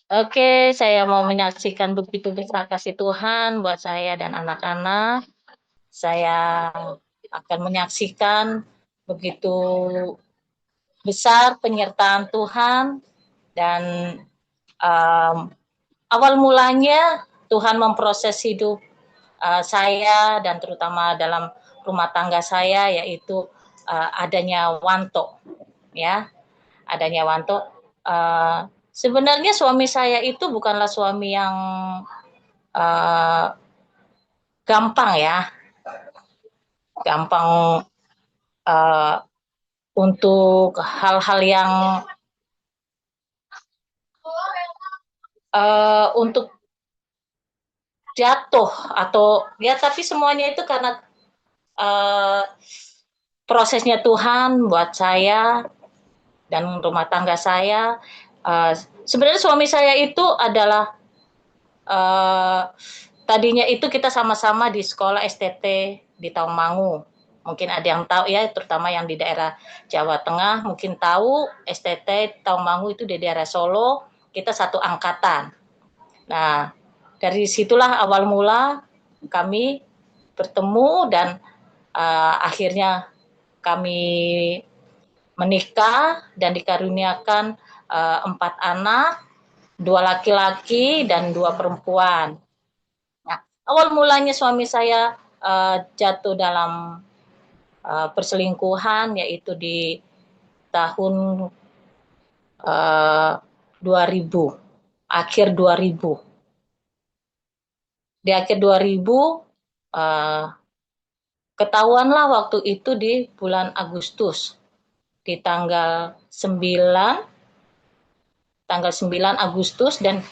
Oke, saya mau menyaksikan begitu besar kasih Tuhan buat saya dan anak-anak. Saya akan menyaksikan begitu besar penyertaan Tuhan dan um, awal mulanya Tuhan memproses hidup saya dan terutama dalam rumah tangga saya yaitu adanya Wanto, ya, adanya Wanto. Sebenarnya suami saya itu bukanlah suami yang uh, gampang ya, gampang uh, untuk hal-hal yang untuk jatuh atau ya, tapi semuanya itu karena uh, prosesnya Tuhan buat saya dan rumah tangga saya. Uh, Sebenarnya suami saya itu adalah tadinya itu kita sama-sama di sekolah STT di Tawangmangu. Mungkin ada yang tahu ya, terutama yang di daerah Jawa Tengah mungkin tahu STT Tawangmangu itu di daerah Solo, kita satu angkatan. Nah, dari situlah awal mula kami bertemu dan akhirnya kami menikah dan dikaruniakan 4 anak, 2 laki-laki dan 2 perempuan. Nah, awal mulanya suami saya jatuh dalam perselingkuhan yaitu di tahun 2000, akhir 2000. Di akhir 2000 uh, ketahuanlah waktu itu di bulan Agustus di tanggal 9 Agustus dan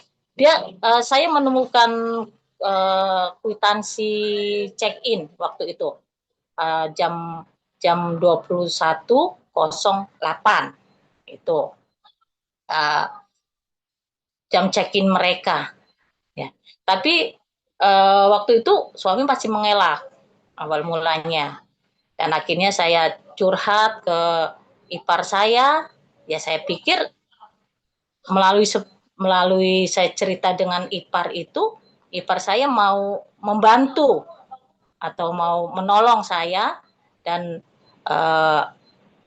saya menemukan kwitansi check-in waktu itu jam jam 21.08 itu uh, jam check-in mereka ya. Tapi waktu itu suami masih mengelak awal mulanya dan akhirnya saya curhat ke ipar saya. Ya saya pikir melalui melalui saya cerita dengan ipar itu, ipar saya mau membantu atau mau menolong saya dan uh,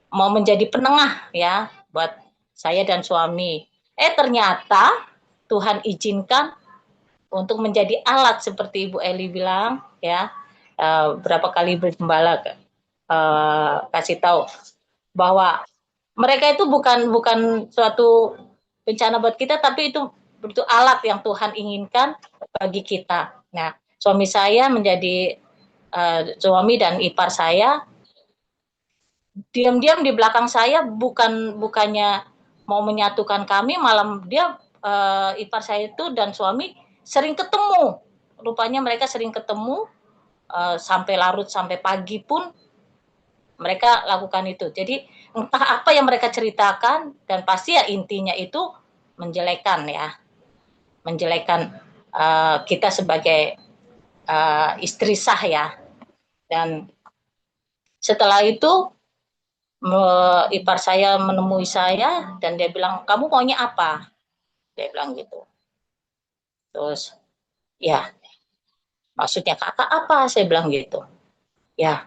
mau menjadi penengah ya buat saya dan suami. Ternyata Tuhan izinkan untuk menjadi alat seperti Ibu Eli bilang ya. Berapa kali bergembala kasih tahu bahwa mereka itu bukan suatu bencana buat kita, tapi itu alat yang Tuhan inginkan bagi kita. Nah, suami saya menjadi suami dan ipar saya diam-diam di belakang saya, bukannya mau menyatukan kami, malam dia ipar saya itu dan suami sering ketemu. Rupanya mereka sering ketemu sampai larut sampai pagi pun mereka lakukan itu. Jadi entah apa yang mereka ceritakan dan pasti ya intinya itu menjelekan ya, menjelekan kita sebagai istri sah ya. Dan setelah itu ipar saya menemui saya dan dia bilang, kamu maunya apa? Dia bilang gitu. Terus, ya maksudnya kakak apa? Saya bilang gitu. Ya,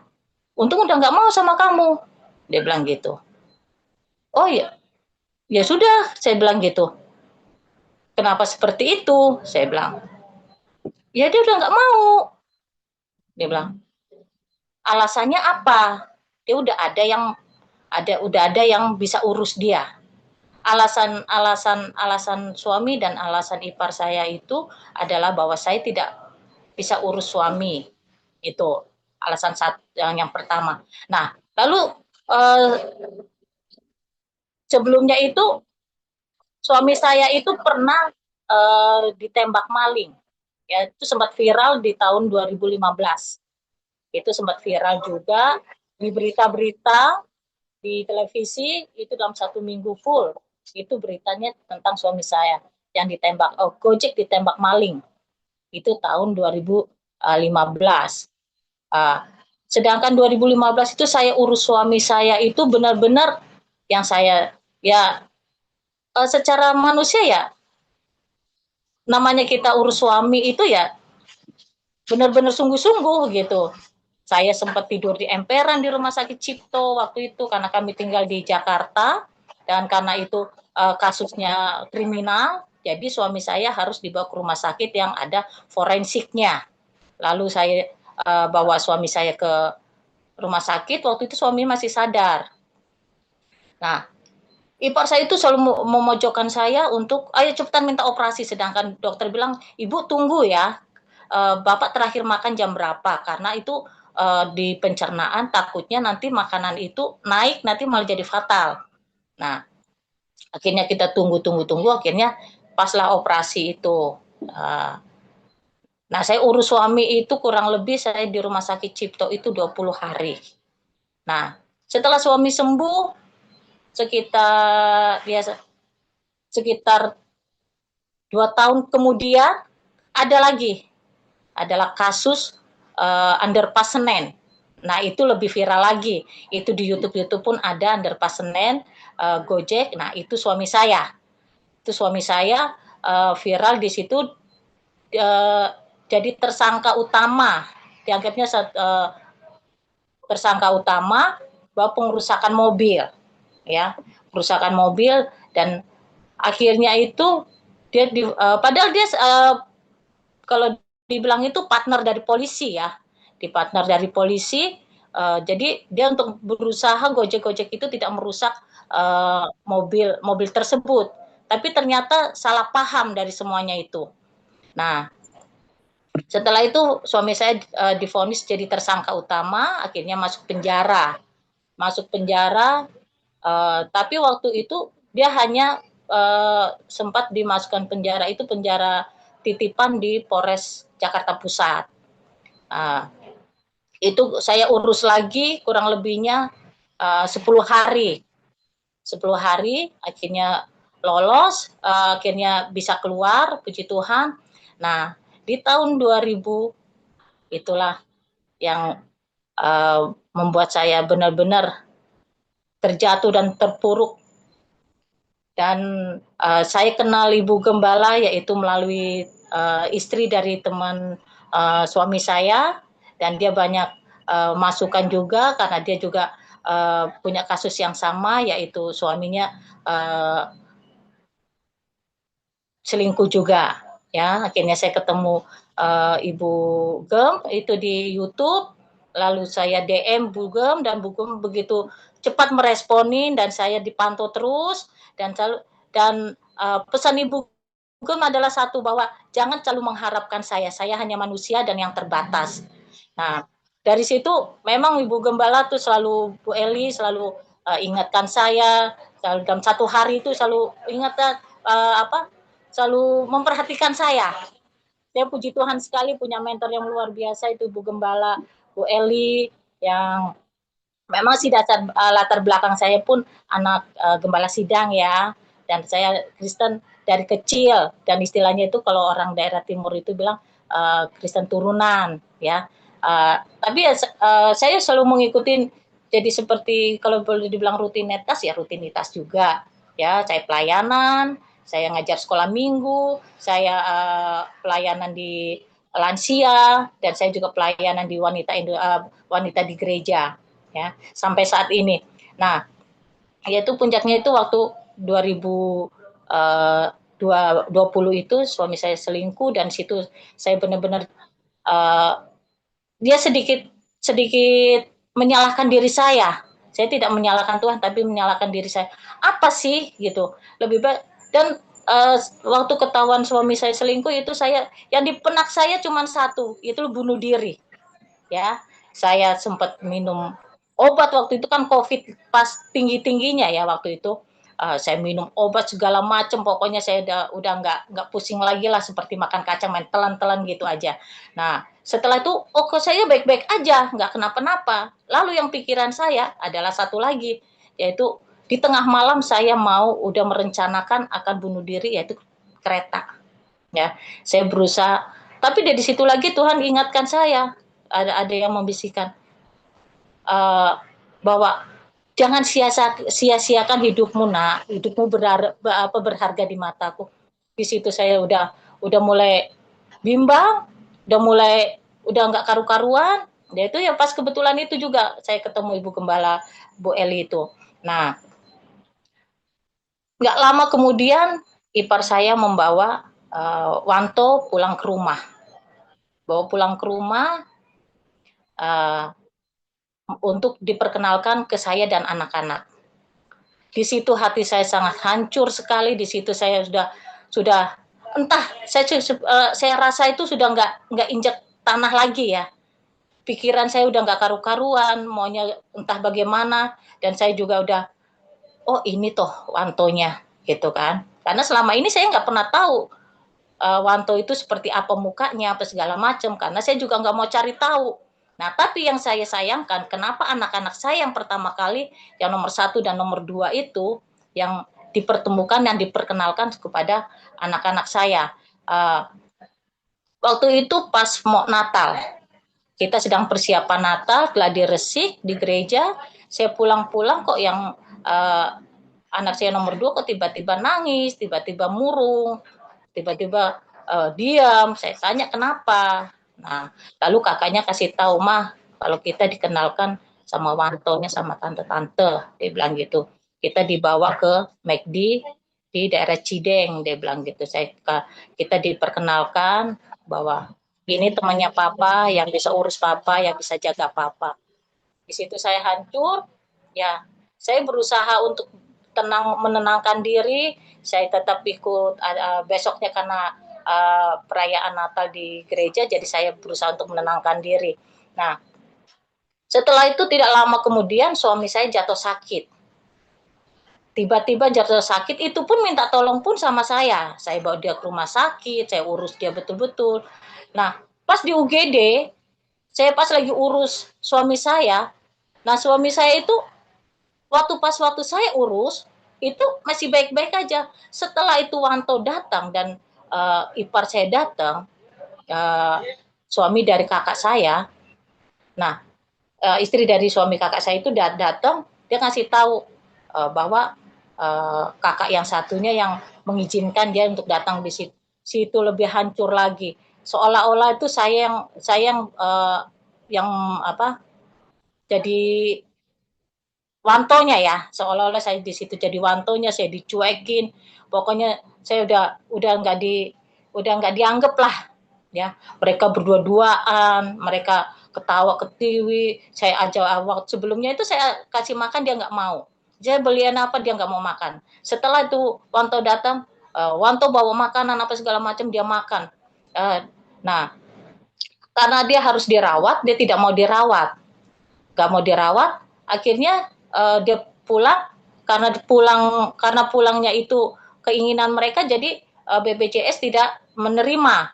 untung udah nggak mau sama kamu. Dia bilang gitu. Oh ya, ya sudah, saya bilang gitu. Kenapa seperti itu? Saya bilang. Ya dia udah nggak mau. Dia bilang. Alasannya apa? Dia udah ada yang bisa urus dia. Alasan suami dan alasan ipar saya itu adalah bahwa saya tidak bisa urus suami. Itu alasan yang pertama. Nah, lalu eh, sebelumnya itu suami saya itu pernah ditembak maling. Ya, itu sempat viral di tahun 2015. Itu sempat viral juga di berita-berita di televisi itu dalam 1 minggu full. Itu beritanya tentang suami saya yang ditembak, Gojek ditembak maling. Itu tahun 2015. Uh, Sedangkan 2015 itu saya urus suami saya itu benar-benar yang saya ya secara manusia ya namanya kita urus suami itu ya benar-benar sungguh-sungguh gitu. Saya sempat tidur di emperan di Rumah Sakit Cipto waktu itu karena kami tinggal di Jakarta, dan karena itu kasusnya kriminal, jadi suami saya harus dibawa ke rumah sakit yang ada forensiknya. Lalu saya bawa suami saya ke rumah sakit, waktu itu suami masih sadar. Nah, ipar saya itu selalu memojokkan saya untuk, ayo cepetan minta operasi, sedangkan dokter bilang, ibu tunggu ya, Bapak terakhir makan jam berapa, karena itu di pencernaan takutnya nanti makanan itu naik, nanti malah jadi fatal. Nah, akhirnya kita tunggu, akhirnya paslah operasi itu. Nah, saya urus suami itu kurang lebih saya di Rumah Sakit Cipto itu 20 hari. Nah, setelah suami sembuh, sekitar biasa sekitar 2 tahun kemudian ada lagi, adalah kasus underpass Senen. Nah, itu lebih viral lagi. Itu di YouTube pun ada underpass Senen, Gojek. Nah, itu suami saya. Itu suami saya viral di situ, jadi tersangka utama. Dianggapnya tersangka utama bahwa pengerusakan mobil, ya, perusakan mobil, dan akhirnya itu dia padahal dia kalau dibilang itu partner dari polisi ya, di partner dari polisi. Jadi dia untuk berusaha Gojek itu tidak merusak mobil tersebut, tapi ternyata salah paham dari semuanya itu. Nah, setelah itu suami saya divonis jadi tersangka utama, akhirnya masuk penjara. Tapi waktu itu dia hanya sempat dimasukkan penjara, itu penjara titipan di Polres Jakarta Pusat. Uh, itu saya urus lagi kurang lebihnya 10 hari. 10 hari akhirnya lolos, akhirnya bisa keluar, puji Tuhan. Nah, di tahun 2000 itulah yang membuat saya benar-benar terjatuh dan terpuruk. Dan saya kenal Ibu Gembala yaitu melalui istri dari teman suami saya, dan dia banyak masukan juga karena dia juga punya kasus yang sama, yaitu suaminya selingkuh juga. Ya, akhirnya saya ketemu Ibu Gem itu di YouTube, lalu saya DM Bu Gem, dan Bu Gem begitu cepat meresponin dan saya dipantau terus. Dan pesan Ibu Gem adalah satu, bahwa jangan selalu mengharapkan saya hanya manusia dan yang terbatas. Nah, dari situ memang Ibu Gembala tuh selalu, Bu Eli selalu ingatkan saya, dalam satu hari itu selalu ingatkan selalu memperhatikan saya. Saya puji Tuhan sekali punya mentor yang luar biasa, itu Bu Gembala, Bu Eli, yang memang sih dasar latar belakang saya pun anak gembala sidang ya, dan saya Kristen dari kecil, dan istilahnya itu kalau orang daerah timur itu bilang Kristen turunan ya. Tapi ya, saya selalu mengikuti, jadi seperti kalau boleh dibilang rutinitas ya rutinitas juga ya. Saya pelayanan, saya ngajar sekolah minggu, saya pelayanan di lansia, dan saya juga pelayanan di wanita di gereja ya sampai saat ini. Nah, yaitu puncaknya itu waktu 2020 itu suami saya selingkuh, dan situ saya benar-benar dia sedikit sedikit menyalahkan diri saya. Saya tidak menyalahkan Tuhan, tapi menyalahkan diri saya. Apa sih gitu? Lebih baik. Dan waktu ketahuan suami saya selingkuh itu, saya yang di benak saya cuma satu, itu bunuh diri. Ya, saya sempat minum obat waktu itu, kan COVID pas tinggi-tingginya ya waktu itu. Saya minum obat segala macam, pokoknya saya udah nggak pusing lagi lah, seperti makan kacang, main telan-telan gitu aja. Nah, setelah itu kok saya baik-baik aja, nggak kenapa-napa. Lalu yang pikiran saya adalah satu lagi, yaitu di tengah malam saya udah merencanakan akan bunuh diri, yaitu kereta. Ya, saya berusaha, tapi dari situ lagi Tuhan ingatkan saya, ada yang membisikkan bahwa jangan sia-siakan hidupmu, nak. Hidupmu berharga di mataku. Di situ saya udah mulai bimbang, udah nggak karu-karuan. Dia itu ya pas kebetulan itu juga saya ketemu Ibu Gembala Bu Eli itu. Nah, nggak lama kemudian ipar saya membawa Wanto pulang ke rumah. Bawa pulang ke rumah uh, untuk diperkenalkan ke saya dan anak-anak. Di situ hati saya sangat hancur sekali. Di situ saya sudah entah saya rasa itu sudah nggak injak tanah lagi ya. Pikiran saya udah nggak karu-karuan, maunya entah bagaimana, dan saya juga udah, oh ini toh Wantonya, gitu kan. Karena selama ini saya nggak pernah tahu Wanto itu seperti apa mukanya, apa segala macam, karena saya juga nggak mau cari tahu. Nah, tapi yang saya sayangkan, kenapa anak-anak saya yang pertama kali, yang nomor 1 dan nomor 2 itu, yang dipertemukan dan diperkenalkan kepada anak-anak saya. Waktu itu pas mau Natal, kita sedang persiapan Natal, gladi resik di gereja. Saya pulang-pulang kok yang anak saya nomor 2 kok tiba-tiba nangis, tiba-tiba murung, tiba-tiba diam. Saya tanya kenapa. Nah, lalu kakaknya kasih tahu, mah kalau kita dikenalkan sama wantonya sama tante-tante, dia bilang gitu. Kita dibawa ke McD di daerah Cideng, dia bilang gitu. Kita diperkenalkan bahwa ini temannya papa yang bisa urus papa, yang bisa jaga papa. Di situ saya hancur, ya saya berusaha untuk menenangkan diri. Saya tetap ikut besoknya karena perayaan Natal di gereja, jadi saya berusaha untuk menenangkan diri. Nah, setelah itu tidak lama kemudian suami saya jatuh sakit. Tiba-tiba jatuh sakit, itu pun minta tolong pun sama saya. Saya bawa dia ke rumah sakit, saya urus dia betul-betul. Nah, pas di UGD, saya pas lagi urus suami saya. Nah, suami saya itu waktu saya urus itu masih baik-baik aja. Setelah itu Wanto datang dan ipar saya datang, uh, suami dari kakak saya. Nah, istri dari suami kakak saya itu datang, dia ngasih tahu bahwa kakak yang satunya yang mengizinkan dia untuk datang di situ. Situ lebih hancur lagi. Seolah-olah itu yang apa? Jadi wantonya ya, seolah-olah saya di situ jadi wantonya, saya dicuekin, pokoknya saya udah nggak dianggap lah, ya. Mereka berdua-duaan, mereka ketawa ketiwi, saya ajak awal sebelumnya itu saya kasih makan dia nggak mau, saya beliin apa dia nggak mau makan. Setelah itu Wanto datang, Wanto bawa makanan apa segala macam dia makan. Nah, karena dia harus dirawat, dia tidak mau dirawat, nggak mau dirawat, akhirnya dia pulang, karena pulangnya itu keinginan mereka, jadi BPJS tidak menerima.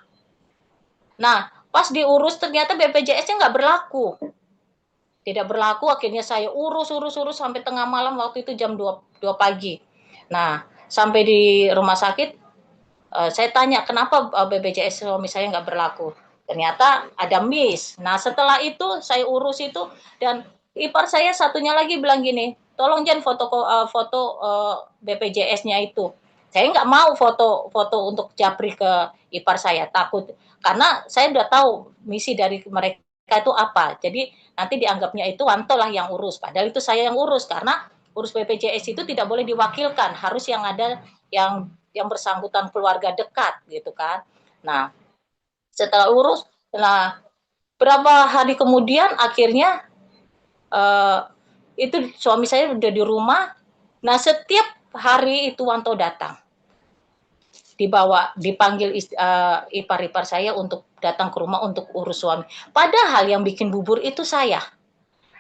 Nah, pas diurus ternyata BPJS-nya nggak berlaku, tidak berlaku. Akhirnya saya urus sampai tengah malam, waktu itu jam 2 pagi. Nah, sampai di rumah sakit, saya tanya kenapa BPJS suami saya nggak berlaku. Ternyata ada miss. Nah, setelah itu saya urus itu, dan ipar saya satunya lagi bilang gini, tolong jangan foto BPJS-nya itu. Saya nggak mau foto untuk japri ke ipar saya, takut, karena saya udah tahu misi dari mereka itu apa. Jadi nanti dianggapnya itu Wanto lah yang urus, padahal itu saya yang urus, karena urus BPJS itu tidak boleh diwakilkan, harus yang ada yang bersangkutan keluarga dekat gitu kan. Nah, setelah urus, nah berapa hari kemudian akhirnya eh, itu suami saya udah di rumah. Nah, setiap hari itu Wanto datang, dipanggil ipar-ipar saya untuk datang ke rumah untuk urus suami. Padahal yang bikin bubur itu saya,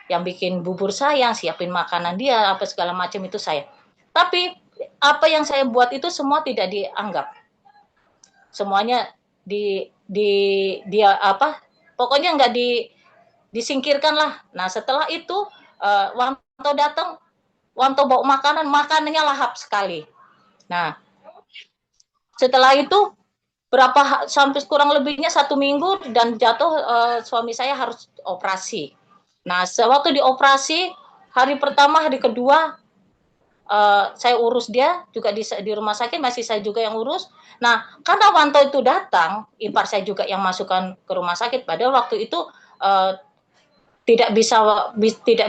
yang bikin bubur saya, siapin makanan dia, apa segala macam itu saya. Tapi apa yang saya buat itu semua tidak dianggap, semuanya di dia apa, pokoknya nggak disingkirkan lah. Nah, setelah itu Wanto datang, Wanto bawa makanannya lahap sekali. Nah, setelah itu sampai kurang lebihnya 1 minggu, dan jatuh, suami saya harus operasi. Nah, sewaktu dioperasi, hari pertama, hari kedua, saya urus dia juga di rumah sakit, masih saya juga yang urus. Nah, karena Wanto itu datang, ipar saya juga yang masukkan ke rumah sakit. Padahal waktu itu tidak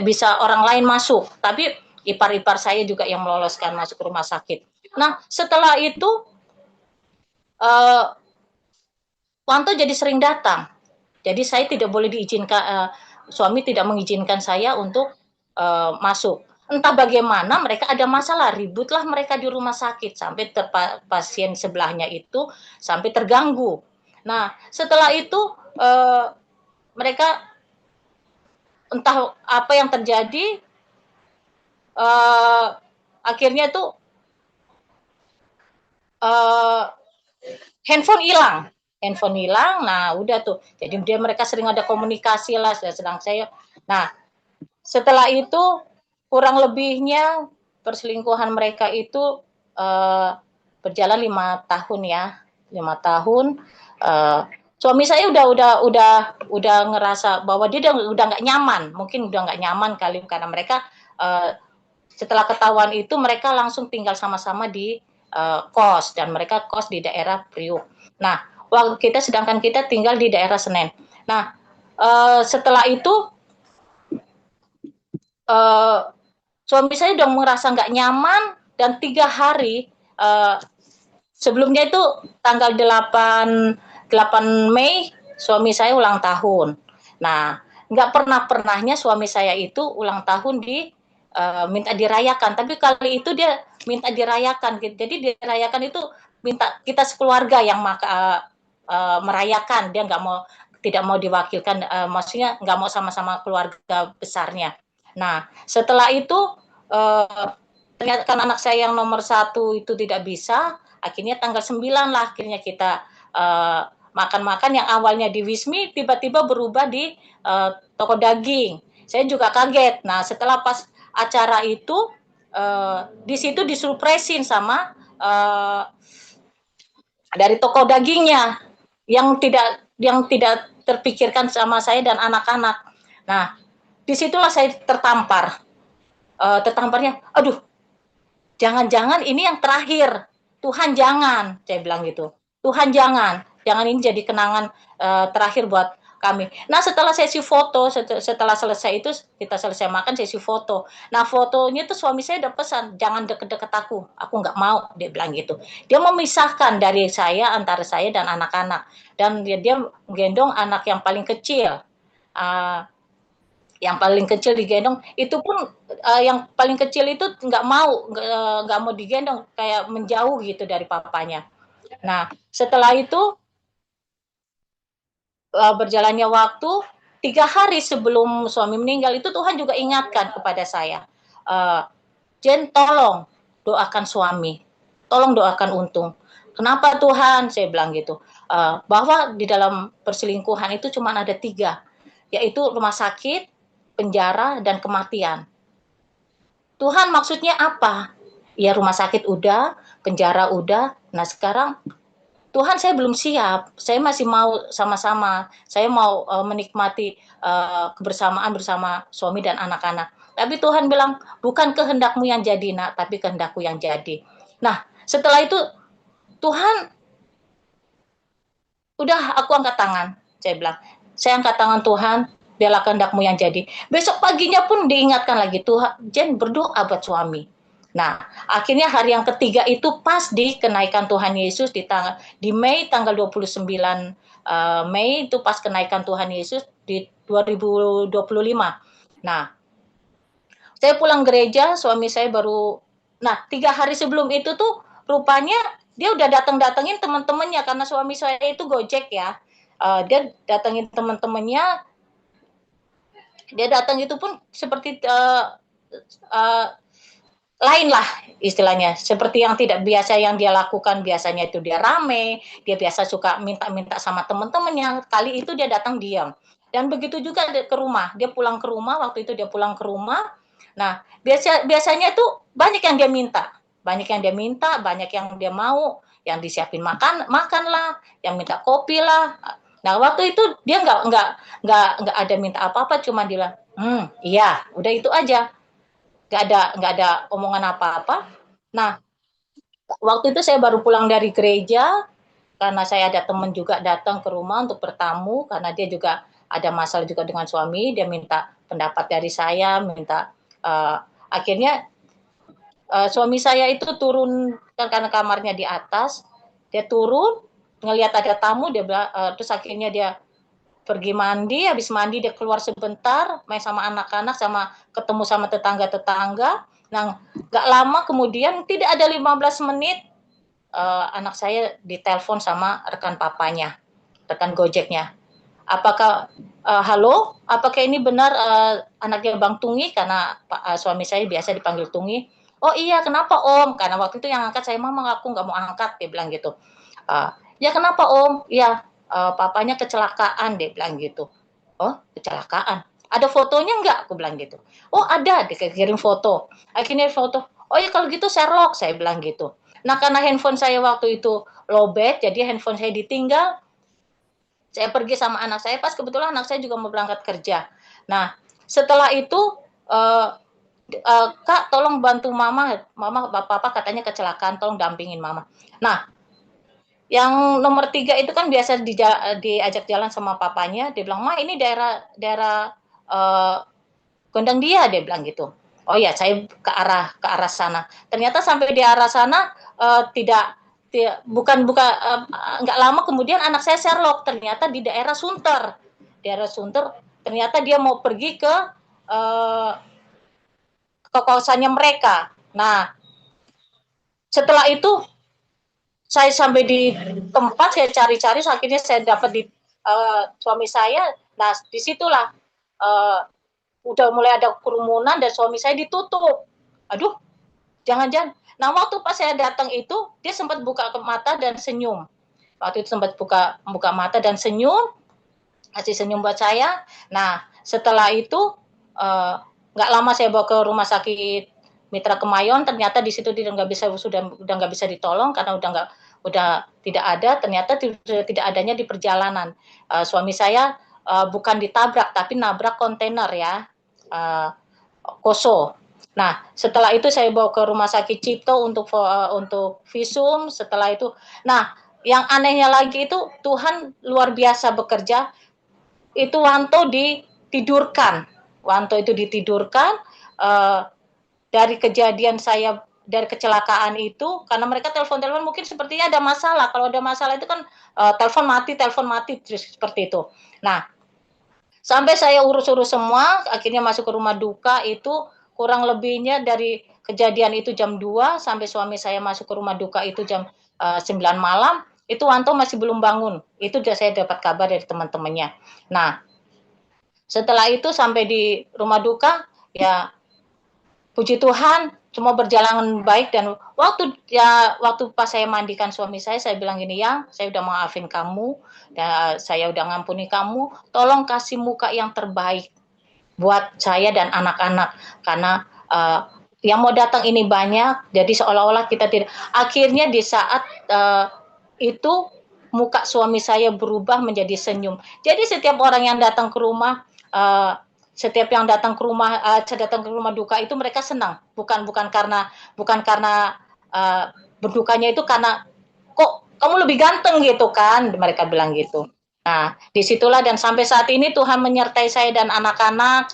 bisa orang lain masuk, tapi ipar-ipar saya juga yang meloloskan masuk ke rumah sakit. Nah, setelah itu Wanto jadi sering datang. Jadi saya tidak boleh diizinkan, suami tidak mengizinkan saya untuk masuk. Entah bagaimana mereka ada masalah, ributlah mereka di rumah sakit sampai pasien sebelahnya itu sampai terganggu. Nah, setelah itu mereka entah apa yang terjadi, akhirnya tuh handphone hilang. Nah udah tuh, jadi mereka sering ada komunikasi lah, sedang saya. Nah, setelah itu kurang lebihnya perselingkuhan mereka itu berjalan 5 tahun ya, 5 tahun. Suami saya udah ngerasa bahwa dia udah nggak nyaman, mungkin udah nggak nyaman kali karena mereka setelah ketahuan itu mereka langsung tinggal sama-sama di kos, dan mereka kos di daerah Priuk. Nah, sedangkan kita tinggal di daerah Senen. Nah, setelah itu suami saya udah merasa nggak nyaman, dan 3 hari sebelumnya itu tanggal 8 Mei suami saya ulang tahun. Nah, nggak pernahnya suami saya itu ulang tahun minta dirayakan, tapi kali itu dia minta dirayakan. Jadi dirayakan itu minta kita sekeluarga yang merayakan. Dia tidak mau diwakilkan, maksudnya nggak mau sama-sama keluarga besarnya. Nah, setelah itu ternyata kan anak saya yang nomor 1 itu tidak bisa, akhirnya tanggal 9 lah akhirnya kita makan-makan, yang awalnya di Wismi tiba-tiba berubah di toko daging. Saya juga kaget. Nah, setelah pas acara itu di situ disurpresin sama dari toko dagingnya yang tidak terpikirkan sama saya dan anak-anak. Nah, disitulah saya tertamparnya, aduh, jangan-jangan ini yang terakhir. Tuhan jangan, saya bilang gitu. Tuhan jangan ini jadi kenangan terakhir buat kami. Nah, setelah sesi foto, setelah selesai itu kita selesai makan, sesi foto. Nah, fotonya tuh suami saya udah pesan, jangan deket-deket aku nggak mau, dia bilang gitu. Dia memisahkan dari saya, antara saya dan anak-anak, dan dia gendong anak yang paling kecil. Yang paling kecil digendong itu pun yang paling kecil itu nggak mau digendong, kayak menjauh gitu dari papanya. Nah, setelah itu berjalannya waktu, 3 hari sebelum suami meninggal itu Tuhan juga ingatkan kepada saya, Jen, tolong doakan suami, tolong doakan Untung. Kenapa Tuhan? Saya bilang gitu. Bahwa di dalam perselingkuhan itu cuma ada 3, yaitu rumah sakit, penjara, dan kematian. Tuhan maksudnya apa? Ya rumah sakit udah, penjara udah, nah sekarang Tuhan saya belum siap, saya masih mau sama-sama, saya mau menikmati kebersamaan bersama suami dan anak-anak. Tapi Tuhan bilang, bukan kehendakmu yang jadi nak, tapi kehendakku yang jadi. Nah, setelah itu Tuhan, udah aku angkat tangan, saya bilang. Saya angkat tangan Tuhan, biarlah kehendakmu yang jadi. Besok paginya pun diingatkan lagi, Tuhan, Jen berdoa buat suami. Nah, akhirnya hari yang ketiga itu pas di kenaikan Tuhan Yesus di Mei tanggal 29 Mei itu pas kenaikan Tuhan Yesus di 2025. Nah, saya pulang gereja, suami saya baru, nah 3 hari sebelum itu tuh rupanya dia udah datengin teman-temannya, karena suami saya itu Gojek ya. Dia datengin teman-temannya, dia datang itu pun seperti lain lah istilahnya, seperti yang tidak biasa yang dia lakukan. Biasanya itu dia rame, dia biasa suka minta-minta sama teman-temannya, kali itu dia datang diam. Dan begitu juga ke rumah, dia pulang ke rumah, waktu itu dia pulang ke rumah. Nah, biasanya tuh banyak yang dia minta, banyak yang dia mau, yang disiapin makan lah, yang minta kopi lah. Nah, waktu itu dia nggak ada minta apa-apa, cuma dia bilang, iya, udah itu aja. nggak ada omongan apa-apa. Nah, waktu itu saya baru pulang dari gereja karena saya ada teman juga datang ke rumah untuk bertamu karena dia juga ada masalah juga dengan suami, dia minta pendapat dari saya, minta akhirnya suami saya itu turun kan karena kamarnya di atas, dia turun ngelihat ada tamu, dia terus akhirnya dia pergi mandi, habis mandi dia keluar sebentar, main sama anak-anak, sama ketemu sama tetangga-tetangga. Nah, nggak lama kemudian, tidak ada 15 menit, anak saya ditelepon sama rekan papanya, rekan Gojeknya. Apakah halo, apakah ini benar anaknya Bang Tungi? Karena suami saya biasa dipanggil Tungi. Oh iya, kenapa Om? Karena waktu itu yang angkat saya, Mama aku nggak mau angkat, dia bilang gitu. Ya kenapa Om? Ya papanya kecelakaan, dia bilang gitu. Oh kecelakaan? Ada fotonya nggak? Aku bilang gitu. Oh ada, dia kirim foto. Akhirnya foto. Oh ya kalau gitu Sherlock, saya bilang gitu. Nah karena handphone saya waktu itu lowbat, jadi handphone saya ditinggal, saya pergi sama anak saya, pas kebetulan anak saya juga mau berangkat kerja. Nah, setelah itu, uh, Kak, tolong bantu Mama, Mama, Papa katanya kecelakaan, tolong dampingin Mama. Nah, yang nomor 3 itu kan biasa diajak jalan sama papanya, dia bilang, Ma ini daerah daerah Gondang Dia, dia bilang gitu. Oh ya, saya ke arah sana. Ternyata sampai di arah sana tidak bukan nggak lama kemudian anak saya Sherlock ternyata di daerah Sunter ternyata dia mau pergi ke kawasannya mereka. Nah setelah itu saya sampai di tempat saya cari-cari akhirnya saya dapat di suami saya. Nah disitulah uh, udah mulai ada kerumunan dan suami saya ditutup. Aduh, jangan-jangan. Nah, waktu pas saya datang itu, dia sempat buka mata dan senyum. Waktu itu sempat buka mata dan senyum, kasih senyum buat saya. Nah, setelah itu nggak lama saya bawa ke rumah sakit Mitra Kemayon. Ternyata di situ dia udah nggak bisa ditolong karena udah tidak ada. Ternyata tidak adanya di perjalanan. Suami saya bukan ditabrak tapi nabrak kontainer ya. Koso. Nah, setelah itu saya bawa ke rumah sakit Cipto untuk visum. Setelah itu, nah, yang anehnya lagi itu Tuhan luar biasa bekerja. Itu Wanto itu ditidurkan dari kejadian saya dari kecelakaan itu karena mereka telepon mungkin sepertinya ada masalah. Kalau ada masalah itu kan telepon mati terus seperti itu. Nah, sampai saya urus-urus semua, akhirnya masuk ke rumah duka itu kurang lebihnya dari kejadian itu jam 2 sampai suami saya masuk ke rumah duka itu jam 9 malam, itu Wanto masih belum bangun. Itu sudah saya dapat kabar dari teman-temannya. Nah, setelah itu sampai di rumah duka, ya puji Tuhan semua berjalan baik dan waktu pas saya mandikan suami saya bilang gini, yang saya udah maafin kamu, dan saya udah ngampuni kamu, tolong kasih muka yang terbaik buat saya dan anak-anak karena yang mau datang ini banyak, jadi seolah-olah kita tidak. Akhirnya di saat itu muka suami saya berubah menjadi senyum. Jadi setiap orang yang datang ke rumah, setiap yang datang ke rumah duka itu mereka senang, bukan karena berdukanya itu karena kok kamu lebih ganteng gitu kan, mereka bilang gitu. Nah, disitulah dan sampai saat ini Tuhan menyertai saya dan anak-anak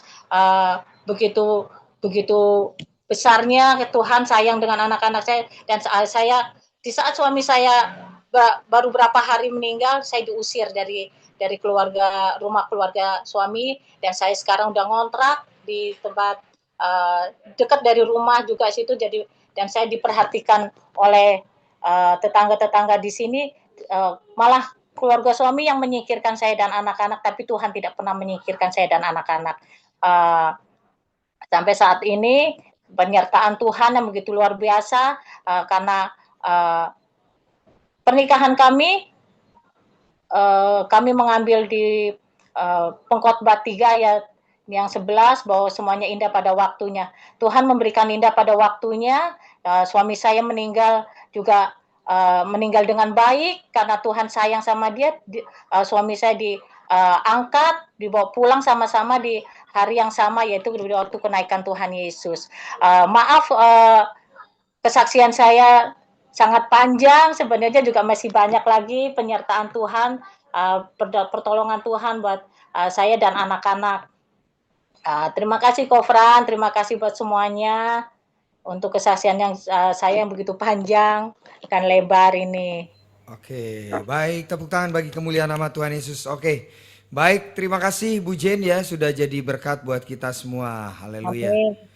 begitu begitu besarnya Tuhan sayang dengan anak-anak saya dan saya di saat suami saya baru berapa hari meninggal, saya diusir dari rumah keluarga suami dan saya sekarang udah ngontrak di tempat dekat dari rumah juga situ jadi dan saya diperhatikan oleh tetangga-tetangga di sini malah keluarga suami yang menyingkirkan saya dan anak-anak tapi Tuhan tidak pernah menyingkirkan saya dan anak-anak sampai saat ini penyertaan Tuhan yang begitu luar biasa karena pernikahan kami mengambil di Pengkhotbah 3 ayat yang 11 bahwa semuanya indah pada waktunya. Tuhan memberikan indah pada waktunya. Suami saya meninggal juga meninggal dengan baik karena Tuhan sayang sama dia. Suami saya angkat, dibawa pulang sama-sama di hari yang sama, yaitu di waktu kenaikan Tuhan Yesus. Maaf, kesaksian saya sangat panjang, sebenarnya juga masih banyak lagi penyertaan Tuhan, pertolongan Tuhan buat saya dan anak-anak. Terima kasih Kofran, terima kasih buat semuanya untuk kesaksian yang saya yang begitu panjang dan lebar ini. Oke, baik, tepuk tangan bagi kemuliaan nama Tuhan Yesus. Oke, baik, terima kasih Bu Jen ya sudah jadi berkat buat kita semua. Haleluya. Oke.